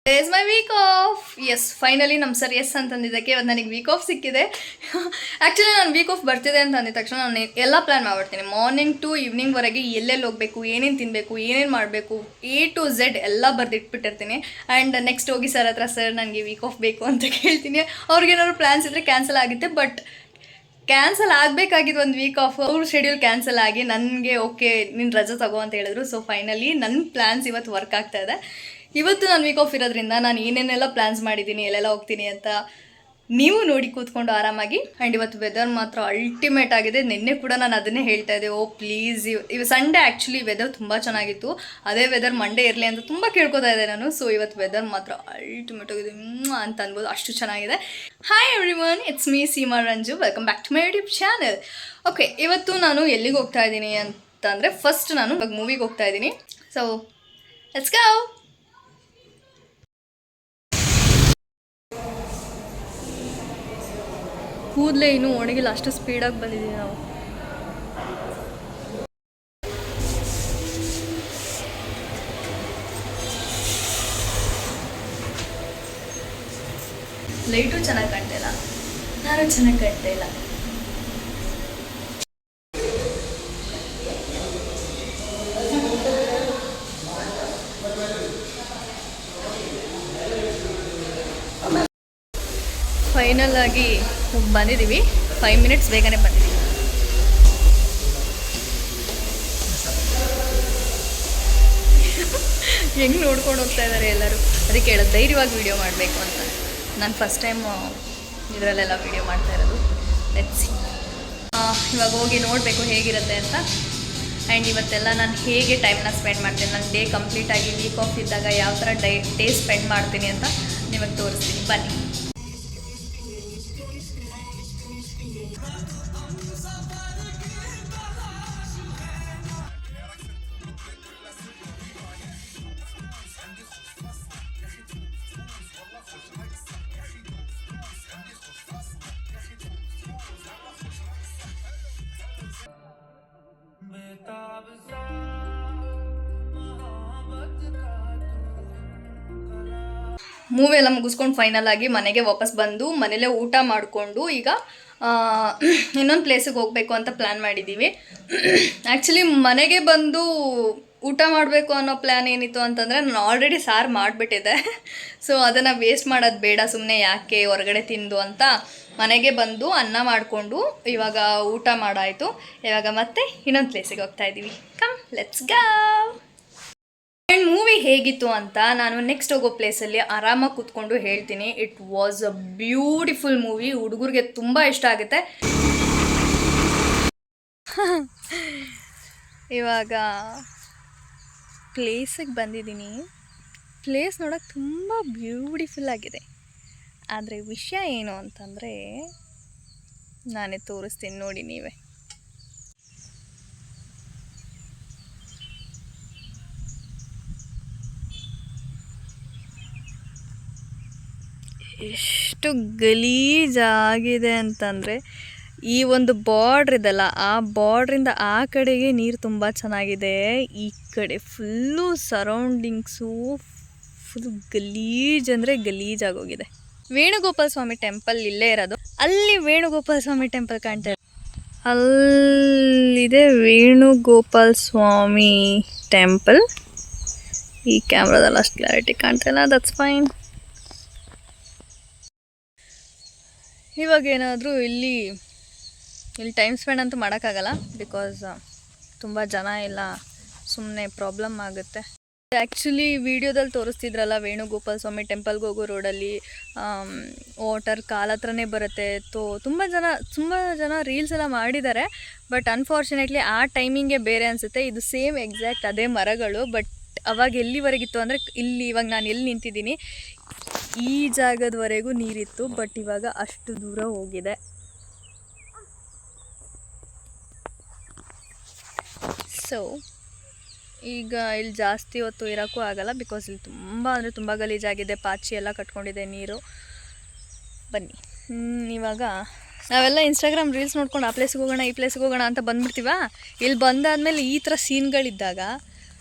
Is my week off. Yes, finally ನಮ್ಮ sir yes ಅಂತಂದಿದ್ದಕ್ಕೆ ಇವತ್ತು ನನಗೆ ವೀಕ್ ಆಫ್ ಸಿಕ್ಕಿದೆ. ಆ್ಯಕ್ಚುಲಿ ನಾನು ವೀಕ್ ಆಫ್ ಬರ್ತಿದೆ ಅಂತ ಅಂದಿದ ತಕ್ಷಣ ನಾನು ಎಲ್ಲ ಪ್ಲ್ಯಾನ್ ಮಾಡ್ಬಿಡ್ತೀನಿ. ಮಾರ್ನಿಂಗ್ ಟು ಈವ್ನಿಂಗ್ವರೆಗೆ ಎಲ್ಲೆಲ್ಲಿ ಹೋಗಬೇಕು, ಏನೇನು ತಿನ್ನಬೇಕು, ಏನೇನು ಮಾಡಬೇಕು, A to Z ಎಲ್ಲ ಬರೆದಿಟ್ಬಿಟ್ಟಿರ್ತೀನಿ. ಆ್ಯಂಡ್ ನೆಕ್ಸ್ಟ್ ಹೋಗಿ ಸರ್ ಹತ್ರ, ಸರ್ ನನಗೆ ವೀಕ್ ಆಫ್ ಬೇಕು ಅಂತ ಕೇಳ್ತೀನಿ. ಅವ್ರಿಗೇನಾದ್ರು ಪ್ಲ್ಯಾನ್ಸ್ ಇದ್ದರೆ ಕ್ಯಾನ್ಸಲ್ ಆಗುತ್ತೆ. ಬಟ್ ಕ್ಯಾನ್ಸಲ್ ಆಗಬೇಕಾಗಿದ್ದು ಒಂದು ವೀಕ್ ಆಫ್, ಅವ್ರ ಶೆಡ್ಯೂಲ್ ಕ್ಯಾನ್ಸಲ್ ಆಗಿ ನನಗೆ ಓಕೆ ನೀನು ರಜೆ ತಗೋ ಅಂತ ಹೇಳಿದ್ರು. ಸೊ ಫೈನಲಿ ನನ್ನ ಪ್ಲ್ಯಾನ್ಸ್ ಇವತ್ತು ವರ್ಕ್ ಆಗ್ತಾ ಇದೆ. ಇವತ್ತು ನಾನು ವೀಕ್ ಆಫ್ ಇರೋದ್ರಿಂದ ನಾನು ಏನೇನೆಲ್ಲ ಪ್ಲ್ಯಾನ್ಸ್ ಮಾಡಿದ್ದೀನಿ, ಎಲ್ಲೆಲ್ಲ ಹೋಗ್ತೀನಿ ಅಂತ ನೀವು ನೋಡಿ ಕೂತ್ಕೊಂಡು ಆರಾಮಾಗಿ. ಆ್ಯಂಡ್ ಇವತ್ತು ವೆದರ್ ಮಾತ್ರ ಅಲ್ಟಿಮೇಟ್ ಆಗಿದೆ. ನಿನ್ನೆ ಕೂಡ ನಾನು ಅದನ್ನೇ ಹೇಳ್ತಾ ಇದ್ದೆ, ಓ ಪ್ಲೀಸ್ ಇವು ಸಂಡೇ ಆ್ಯಕ್ಚುಲಿ ವೆದರ್ ತುಂಬ ಚೆನ್ನಾಗಿತ್ತು, ಅದೇ ವೆದರ್ ಮಂಡೇ ಇರಲಿ ಅಂತ ತುಂಬ ಕೇಳ್ಕೊತಾ ಇದ್ದೆ ನಾನು. ಸೊ ಇವತ್ತು ವೆದರ್ ಮಾತ್ರ ಅಲ್ಟಿಮೇಟ್ ಆಗಿದೆ ಅಂತ ಅನ್ಬೋದು, ಅಷ್ಟು ಚೆನ್ನಾಗಿದೆ. Hi everyone, it's me Seema Ranju, welcome back to my YouTube channel. Okay, ಇವತ್ತು ನಾನು ಎಲ್ಲಿಗೆ ಹೋಗ್ತಾ ಇದ್ದೀನಿ ಅಂತಂದರೆ, ಫಸ್ಟ್ ನಾನು ಇವಾಗ ಮೂವಿಗೆ ಹೋಗ್ತಾ ಇದ್ದೀನಿ. So let's go. ಕೂದಲೇ ಇನ್ನೂ ಒಣಗಿಲ್ಲ, ಅಷ್ಟು ಸ್ಪೀಡಾಗಿ ಬಂದಿದ್ದೀವಿ ನಾವು. ಲೈಟು ಚೆನ್ನಾಗಿ ಕಾಣ್ತಾ ಇಲ್ಲ, ನಾನು ಚೆನ್ನಾಗಿ ಕಾಣ್ತಾ ಇಲ್ಲ. ಫೈನಲ್ ಆಗಿ ಬಂದಿದ್ದೀವಿ, 5 ಮಿನಿಟ್ಸ್ ಬೇಗನೆ ಬಂದಿದ್ದೀವಿ. ಹೆಂಗೆ ನೋಡ್ಕೊಂಡು ಹೋಗ್ತಾ ಇದ್ದಾರೆ ಎಲ್ಲರೂ, ಅದಕ್ಕೆ ಹೇಳೋದು ಧೈರ್ಯವಾಗಿ ವೀಡಿಯೋ ಮಾಡಬೇಕು ಅಂತ. ನಾನು ಫಸ್ಟ್ ಟೈಮ್ ಇದರಲ್ಲೆಲ್ಲ ವೀಡಿಯೋ ಮಾಡ್ತಾ ಇರೋದು. ಲೆಟ್ಸ್ ಇವಾಗ ಹೋಗಿ ನೋಡಬೇಕು ಹೇಗಿರುತ್ತೆ ಅಂತ. ಆ್ಯಂಡ್ ಇವತ್ತೆಲ್ಲ ನಾನು ಹೇಗೆ ಟೈಮ್ನ ಸ್ಪೆಂಡ್ ಮಾಡ್ತೀನಿ, ನನ್ನ ಡೇ ಕಂಪ್ಲೀಟಾಗಿ ವೀಕ್ ಆಫ್ ಇದ್ದಾಗ ಯಾವ ಥರ ಡೇ ಸ್ಪೆಂಡ್ ಮಾಡ್ತೀನಿ ಅಂತ ನಿಮಗೆ ತೋರಿಸ್ತೀನಿ, ಬನ್ನಿ. ಮೂವಿ ಎಲ್ಲ ಮುಗಿಸ್ಕೊಂಡು ಫೈನಲ್ ಆಗಿ ಮನೆಗೆ ವಾಪಸ್ ಬಂದು ಮನೇಲೇ ಊಟ ಮಾಡಿಕೊಂಡು ಈಗ ಇನ್ನೊಂದು ಪ್ಲೇಸಿಗೆ ಹೋಗಬೇಕು ಅಂತ ಪ್ಲ್ಯಾನ್ ಮಾಡಿದ್ದೀವಿ. ಆ್ಯಕ್ಚುಲಿ ಮನೆಗೆ ಬಂದು ಊಟ ಮಾಡಬೇಕು ಅನ್ನೋ ಪ್ಲ್ಯಾನ್ ಏನಿತ್ತು ಅಂತಂದರೆ, ನಾನು ಆಲ್ರೆಡಿ ಸಾರು ಮಾಡಿಬಿಟ್ಟಿದ್ದೆ. ಸೊ ಅದನ್ನು ವೇಸ್ಟ್ ಮಾಡೋದು ಬೇಡ, ಸುಮ್ಮನೆ ಯಾಕೆ ಹೊರಗಡೆ ತಿಂದು ಅಂತ ಮನೆಗೆ ಬಂದು ಅನ್ನ ಮಾಡಿಕೊಂಡು ಇವಾಗ ಊಟ ಮಾಡಾಯಿತು. ಇವಾಗ ಮತ್ತೆ ಇನ್ನೊಂದು ಪ್ಲೇಸಿಗೆ ಹೋಗ್ತಾ ಇದ್ದೀವಿ. Come let's go. And movie ಹೇಗಿತ್ತು ಅಂತ ನಾನು ನೆಕ್ಸ್ಟ್ ಹೋಗೋ ಪ್ಲೇಸಲ್ಲಿ ಆರಾಮಾಗಿ ಕೂತ್ಕೊಂಡು ಹೇಳ್ತೀನಿ. It was a beautiful movie, ಹುಡುಗರಿಗೆ ತುಂಬ ಇಷ್ಟ ಆಗುತ್ತೆ. ಇವಾಗ ಪ್ಲೇಸಿಗೆ ಬಂದಿದ್ದೀನಿ. ಪ್ಲೇಸ್ ನೋಡೋಕೆ ತುಂಬ ಬ್ಯೂಟಿಫುಲ್ ಆಗಿದೆ. ಆದರೆ ವಿಷಯ ಏನು ಅಂತಂದರೆ, ನಾನೇ ತೋರಿಸ್ತೀನಿ ನೋಡಿ ನೀವೇ. ಎಷ್ಟು ಗಲೀಜಾಗಿದೆ ಅಂತಂದರೆ, ಈ ಒಂದು ಬಾರ್ಡ್ರ್ ಇದಲ್ಲ, ಆ ಬಾರ್ಡ್ರಿಂದ ಆ ಕಡೆಗೆ ನೀರು ತುಂಬ ಚೆನ್ನಾಗಿದೆ, ಈ ಕಡೆ ಫುಲ್ಲು ಸರೌಂಡಿಂಗ್ಸು ಫುಲ್ ಗಲೀಜ್ ಅಂದರೆ ಗಲೀಜಾಗೋಗಿದೆ. ವೇಣುಗೋಪಾಲ ಸ್ವಾಮಿ ಟೆಂಪಲ್ ಇಲ್ಲೇ ಇರೋದು, ಅಲ್ಲಿ ವೇಣುಗೋಪಾಲ ಸ್ವಾಮಿ ಟೆಂಪಲ್ ಕಾಣ್ತಾ ಇದೆ, ಅಲ್ಲಿದೆ ವೇಣುಗೋಪಾಲ ಸ್ವಾಮಿ ಟೆಂಪಲ್. ಈ ಕ್ಯಾಮ್ರಾದಲ್ಲಿ ಅಷ್ಟು ಕ್ಲಾರಿಟಿ ಕಾಣ್ತಾ ಇಲ್ಲ, ದಟ್ಸ್ ಫೈನ್. ಇವಾಗ ಏನಾದರೂ ಇಲ್ಲಿ ಟೈಮ್ ಸ್ಪೆಂಡ್ ಅಂತೂ ಮಾಡೋಕ್ಕಾಗಲ್ಲ, ಬಿಕಾಸ್ ತುಂಬ ಜನ ಇಲ್ಲ, ಸುಮ್ಮನೆ ಪ್ರಾಬ್ಲಮ್ ಆಗುತ್ತೆ. ಆ್ಯಕ್ಚುಲಿ ವಿಡಿಯೋದಲ್ಲಿ ತೋರಿಸ್ತಿದ್ರಲ್ಲ, ವೇಣುಗೋಪಾಲ ಸ್ವಾಮಿ ಟೆಂಪಲ್ಗೆ ಹೋಗೋ ರೋಡಲ್ಲಿ ವಾಟರ್ ಕಾಲ ಹತ್ರನೇ ಬರುತ್ತೆ. ತುಂಬ ಜನ ರೀಲ್ಸ್ ಎಲ್ಲ ಮಾಡಿದ್ದಾರೆ. ಬಟ್ ಅನ್ಫಾರ್ಚುನೇಟ್ಲಿ ಆ ಟೈಮಿಂಗೇ ಬೇರೆ ಅನಿಸುತ್ತೆ. ಇದು ಸೇಮ್ ಎಕ್ಸಾಕ್ಟ್ ಅದೇ ಮರಗಳು. ಬಟ್ ಅವಾಗ ಎಲ್ಲಿವರೆಗಿತ್ತು ಅಂದರೆ, ಇಲ್ಲಿ ಇವಾಗ ನಾನು ಎಲ್ಲಿ ನಿಂತಿದ್ದೀನಿ ಈ ಜಾಗದವರೆಗೂ ನೀರಿತ್ತು. ಬಟ್ ಇವಾಗ ಅಷ್ಟು ದೂರ ಹೋಗಿದೆ. ಸೊ ಈಗ ಇಲ್ಲಿ ಜಾಸ್ತಿ ಹೊತ್ತು ಇರೋಕ್ಕೂ ಆಗಲ್ಲ, ಬಿಕಾಸ್ ಇಲ್ಲಿ ತುಂಬ ಅಂದರೆ ತುಂಬ ಗಲೀಜಾಗಿದೆ, ಪಾಚಿ ಎಲ್ಲ ಕಟ್ಕೊಂಡಿದೆ ನೀರು. ಬನ್ನಿ, ಇವಾಗ ನಾವೆಲ್ಲ ಇನ್ಸ್ಟಾಗ್ರಾಮ್ ರೀಲ್ಸ್ ನೋಡ್ಕೊಂಡು ಆ ಪ್ಲೇಸಿಗೆ ಹೋಗೋಣ ಈ ಪ್ಲೇಸಿಗೆ ಹೋಗೋಣ ಅಂತ ಬಂದುಬಿಡ್ತೀವ. ಇಲ್ಲಿ ಬಂದಾದಮೇಲೆ ಈ ಥರ ಸೀನ್ಗಳಿದ್ದಾಗ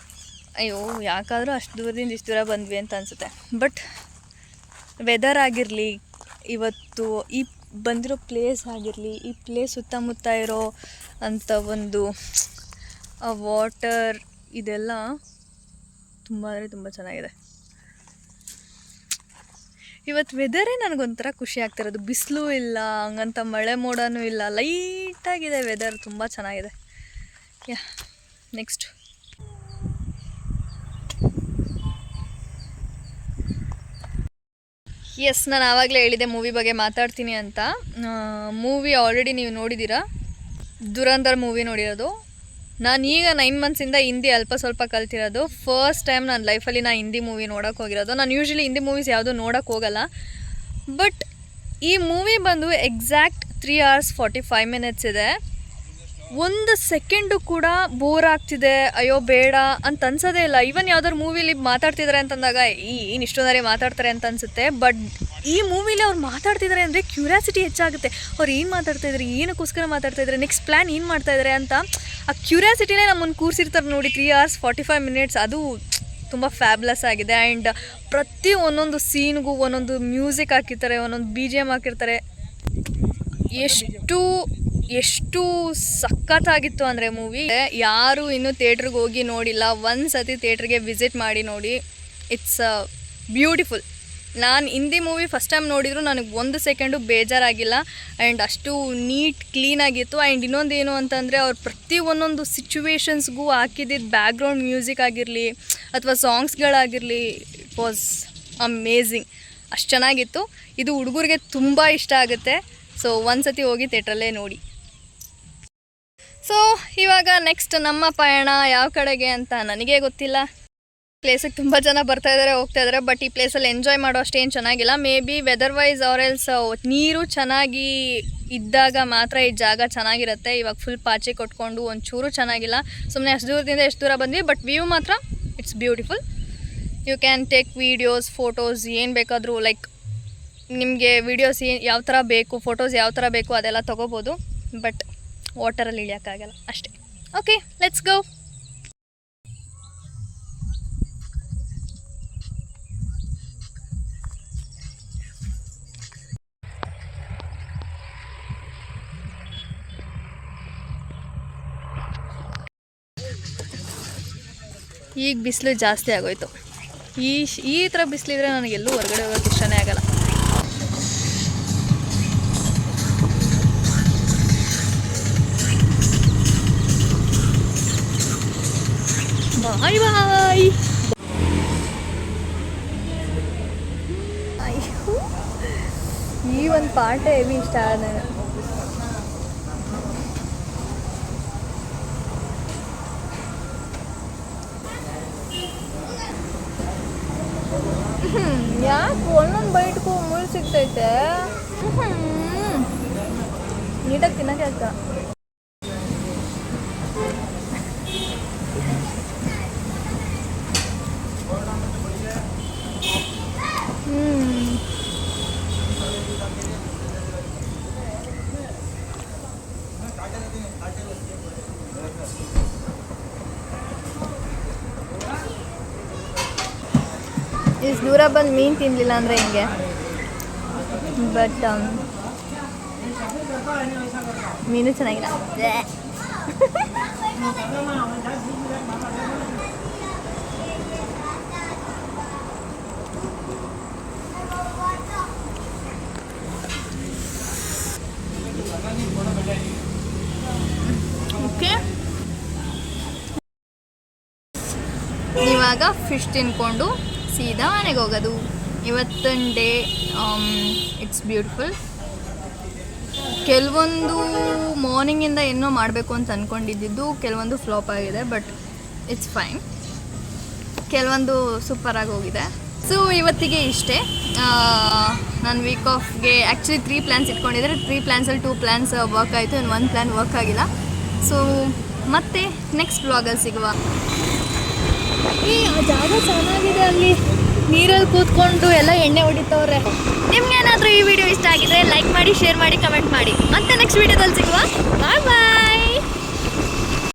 ಅಯ್ಯೋ ಯಾಕಾದರೂ ಅಷ್ಟು ದೂರದಿಂದ ಇಷ್ಟು ದೂರ ಬಂದ್ವಿ ಅಂತ ಅನಿಸುತ್ತೆ. ಬಟ್ ವೆದರ್ ಆಗಿರಲಿ, ಇವತ್ತು ಈ ಬಂದಿರೋ ಪ್ಲೇಸ್ ಆಗಿರಲಿ, ಈ ಪ್ಲೇಸ್ ಸುತ್ತಮುತ್ತ ಇರೋ ಅಂಥ ಒಂದು ವಾಟರ್, ಇದೆಲ್ಲ ತುಂಬ ಅಂದರೆ ತುಂಬ ಚೆನ್ನಾಗಿದೆ. ಇವತ್ತು ವೆದರೇ ನನಗೊಂಥರ ಖುಷಿ ಆಗ್ತಿರೋದು. ಬಿಸಿಲು ಇಲ್ಲ, ಹಂಗಂತ ಮಳೆ ಮೋಡನೂ ಇಲ್ಲ, ಲೈಟಾಗಿದೆ ವೆದರ್, ತುಂಬ ಚೆನ್ನಾಗಿದೆ. ಯಾ ನೆಕ್ಸ್ಟ್ ಎಸ್, ನಾನು ಆವಾಗಲೇ ಹೇಳಿದೆ ಮೂವಿ ಬಗ್ಗೆ ಮಾತಾಡ್ತೀನಿ ಅಂತ. ಮೂವಿ ಆಲ್ರೆಡಿ ನೀವು ನೋಡಿದ್ದೀರಾ, ದುರಂಧರ್ ಮೂವಿ ನೋಡಿರೋದು. ನಾನು ಈಗ 9 ಮಂತ್ಸಿಂದ ಹಿಂದಿ ಅಲ್ಪ ಸ್ವಲ್ಪ ಕಲ್ತಿರೋದು. ಫಸ್ಟ್ ಟೈಮ್ ನನ್ನ ಲೈಫಲ್ಲಿ ನಾನು ಹಿಂದಿ ಮೂವಿ ನೋಡೋಕೆ ಹೋಗಿರೋದು. ನಾನು ಯೂಶ್ವಲಿ ಹಿಂದಿ ಮೂವೀಸ್ ಯಾವುದೂ ನೋಡೋಕೆ ಹೋಗಲ್ಲ. ಬಟ್ ಈ ಮೂವಿ ಬಂದು ಎಕ್ಸಾಕ್ಟ್ 3 hours 45 minutes ಇದೆ. ಒಂದು ಸೆಕೆಂಡು ಕೂಡ ಬೋರ್ ಆಗ್ತಿದೆ, ಅಯ್ಯೋ ಬೇಡ ಅಂತ ಅನ್ಸೋದೇ ಇಲ್ಲ. ಈವನ್ ಯಾವ್ದಾದ್ರು ಮೂವಿಲಿ ಮಾತಾಡ್ತಿದ್ದಾರೆ ಅಂತಂದಾಗ ಏನು ಇಷ್ಟೊಂದರೆ ಮಾತಾಡ್ತಾರೆ ಅಂತ ಅನಿಸುತ್ತೆ. ಬಟ್ ಈ ಮೂವಿಲಿ ಅವ್ರು ಮಾತಾಡ್ತಿದ್ದಾರೆ ಅಂದರೆ ಕ್ಯೂರಿಯಾಸಿಟಿ ಹೆಚ್ಚಾಗುತ್ತೆ. ಅವ್ರು ಏನು ಮಾತಾಡ್ತಾಯಿದ್ದಾರೆ, ಏನಕ್ಕೋಸ್ಕರ ಮಾತಾಡ್ತಾಯಿದ್ದಾರೆ, ನೆಕ್ಸ್ಟ್ ಪ್ಲ್ಯಾನ್ ಏನು ಮಾಡ್ತಾಯಿದ್ದಾರೆ ಅಂತ ಆ ಕ್ಯೂರಿಯಾಸಿಟಿನೇ ನಮ್ಮನ್ನು ಕೂರಿಸಿರ್ತಾರೆ ನೋಡಿ. 3 hours 45 minutes, ಅದು ತುಂಬ ಫ್ಯಾಬ್ಲಸ್ ಆಗಿದೆ. ಆ್ಯಂಡ್ ಪ್ರತಿ ಒಂದೊಂದು ಸೀನ್ಗೂ ಒಂದೊಂದು ಮ್ಯೂಸಿಕ್ ಹಾಕಿರ್ತಾರೆ, ಒಂದೊಂದು BGM ಹಾಕಿರ್ತಾರೆ. ಎಷ್ಟು ಸಖತ್ತಾಗಿತ್ತು ಅಂದರೆ ಮೂವಿ. ಯಾರು ಇನ್ನೂ ಥಿಯೇಟ್ರಿಗೆ ಹೋಗಿ ನೋಡಿಲ್ಲ, ಒಂದು ಸತಿ ಥಿಯೇಟ್ರಿಗೆ ವಿಸಿಟ್ ಮಾಡಿ ನೋಡಿ. It's beautiful. ನಾನು ಹಿಂದಿ ಮೂವಿ ಫಸ್ಟ್ ಟೈಮ್ ನೋಡಿದ್ರು ನನಗೆ ಒಂದು ಸೆಕೆಂಡು ಬೇಜಾರಾಗಿಲ್ಲ. ಆ್ಯಂಡ್ ಅಷ್ಟು ನೀಟ್ ಕ್ಲೀನಾಗಿತ್ತು. ಆ್ಯಂಡ್ ಇನ್ನೊಂದೇನು ಅಂತಂದರೆ ಅವ್ರು ಪ್ರತಿ ಒಂದೊಂದು ಸಿಚುವೇಶನ್ಸ್ಗೂ ಹಾಕಿದ್ದಿದ್ದು ಬ್ಯಾಕ್ಗ್ರೌಂಡ್ ಮ್ಯೂಸಿಕ್ ಆಗಿರಲಿ ಅಥವಾ ಸಾಂಗ್ಸ್ಗಳಾಗಿರಲಿ, ಇಟ್ ವಾಸ್ ಅಮೇಝಿಂಗ್. ಅಷ್ಟು ಚೆನ್ನಾಗಿತ್ತು. ಇದು ಹುಡುಗರಿಗೆ ತುಂಬ ಇಷ್ಟ ಆಗುತ್ತೆ. ಸೊ ಒಂದು ಸತಿ ಹೋಗಿ ಥಿಯೇಟ್ರಲ್ಲೇ ನೋಡಿ. ಸೊ ಇವಾಗ ನೆಕ್ಸ್ಟ್ ನಮ್ಮ ಪಯಣ ಯಾವ ಕಡೆಗೆ ಅಂತ ನನಗೇ ಗೊತ್ತಿಲ್ಲ. ಪ್ಲೇಸಿಗೆ ತುಂಬ ಜನ ಬರ್ತಾಯಿದ್ದಾರೆ, ಹೋಗ್ತಾಯಿದ್ದಾರೆ. ಬಟ್ ಈ ಪ್ಲೇಸಲ್ಲಿ ಎಂಜಾಯ್ ಮಾಡೋ ಅಷ್ಟೇನು ಚೆನ್ನಾಗಿಲ್ಲ. Maybe weather wise or else ನೀರು ಚೆನ್ನಾಗಿ ಇದ್ದಾಗ ಮಾತ್ರ ಈ ಜಾಗ ಚೆನ್ನಾಗಿರುತ್ತೆ. ಇವಾಗ ಫುಲ್ ಪಾಚಿ ಕೊಟ್ಕೊಂಡು ಒಂಚೂರು ಚೆನ್ನಾಗಿಲ್ಲ. ಸುಮ್ಮನೆ ಅಷ್ಟು ದೂರದಿಂದ ಎಷ್ಟು ದೂರ ಬಂದ್ವಿ. ಬಟ್ ವ್ಯೂ ಮಾತ್ರ it's beautiful. You can take videos, photos, ಏನು ಬೇಕಾದರೂ. ಲೈಕ್ ನಿಮಗೆ ವೀಡಿಯೋಸ್ ಯಾವ ಥರ ಬೇಕು, ಫೋಟೋಸ್ ಯಾವ ಥರ ಬೇಕು ಅದೆಲ್ಲ ತೊಗೋಬೋದು. ಬಟ್ ವಾಟರಲ್ಲಿ ಇಳಿಯೋಕ್ಕಾಗಲ್ಲ ಅಷ್ಟೇ. Okay, let's go. ಈಗ ಬಿಸಿಲು ಜಾಸ್ತಿ ಆಗೋಯ್ತು. ಈ ಥರ ಬಿಸಿಲಿದ್ರೆ ನನಗೆಲ್ಲೂ ಹೊರಗಡೆ ಹೋಗೋಕ್ಕೆ ಇಷ್ಟನೇ ಆಗಲ್ಲ. ಬಾಯ್ ಬಾಯ್. ಈ ಒಂದು ಪಾಠ ಹೆವಿ ಇಷ್ಟ ಆದ ನನಗೆ. ಯಾಕೆ ಒಂದೊಂದು ಬೈಟ್ಗೂ ಮುಳ್ಳು ಸಿಗ್ತೈತೆ. ನೀಟಾಗಿ ತಿನ್ನೋಕೆ ಆಗ್ತ. ಇಷ್ಟು ದೂರ ಬಂದು ಮೀನು ತಿನ್ನಲಿಲ್ಲ ಅಂದರೆ ಹಿಂಗೆ. ಬಟ್ ಮೀನು ಚೆನ್ನಾಗಿಲ್ಲ. ಓಕೆ, ಇವಾಗ ಫಿಶ್ ತಿನ್ಕೊಂಡು ಸೀದಾ ಮನೆಗೆ ಹೋಗೋದು. ಇವತ್ತಿನ ಡೇ ಇಟ್ಸ್ ಬ್ಯೂಟಿಫುಲ್. ಕೆಲವೊಂದು ಮಾರ್ನಿಂಗಿಂದ ಏನೋ ಮಾಡಬೇಕು ಅಂತ ಅಂದ್ಕೊಂಡಿದ್ದು ಕೆಲವೊಂದು ಫ್ಲಾಪ್ ಆಗಿದೆ. But it's fine. ಕೆಲವೊಂದು ಸೂಪರಾಗಿ ಹೋಗಿದೆ. ಸೊ ಇವತ್ತಿಗೆ ಇಷ್ಟೇ. ನಾನು ವೀಕ್ ಆಫ್ಗೆ ಆ್ಯಕ್ಚುಲಿ 3 ಪ್ಲ್ಯಾನ್ಸ್ ಇಟ್ಕೊಂಡಿದ್ದರೆ 3 ಪ್ಲ್ಯಾನ್ಸಲ್ಲಿ 2 ಪ್ಲ್ಯಾನ್ಸ್ ವರ್ಕ್ ಆಯಿತು, ಇನ್ನು 1 ಪ್ಲ್ಯಾನ್ ವರ್ಕ್ ಆಗಿಲ್ಲ. ಸೊ ಮತ್ತೆ ನೆಕ್ಸ್ಟ್ ಬ್ಲಾಗಲ್ಲಿ ಸಿಗುವ. ಈ ಜಾಗ ಚೆನ್ನಾಗಿದೆ, ಅಲ್ಲಿ ನೀರಲ್ಲಿ ಕೂತ್ಕೊಂಡು ಎಲ್ಲ ಎಣ್ಣೆ ಹೊಡಿತವ್ರೆ. ನಿಮ್ಗೇನಾದರೂ ಈ ವಿಡಿಯೋ ಇಷ್ಟ ಆಗಿದ್ರೆ ಲೈಕ್ ಮಾಡಿ, ಶೇರ್ ಮಾಡಿ, ಕಮೆಂಟ್ ಮಾಡಿ. ಮತ್ತೆ ನೆಕ್ಸ್ಟ್ ವಿಡಿಯೋದಲ್ಲಿ ಸಿಗುವ. ಬಾಯ್ ಬಾಯ್.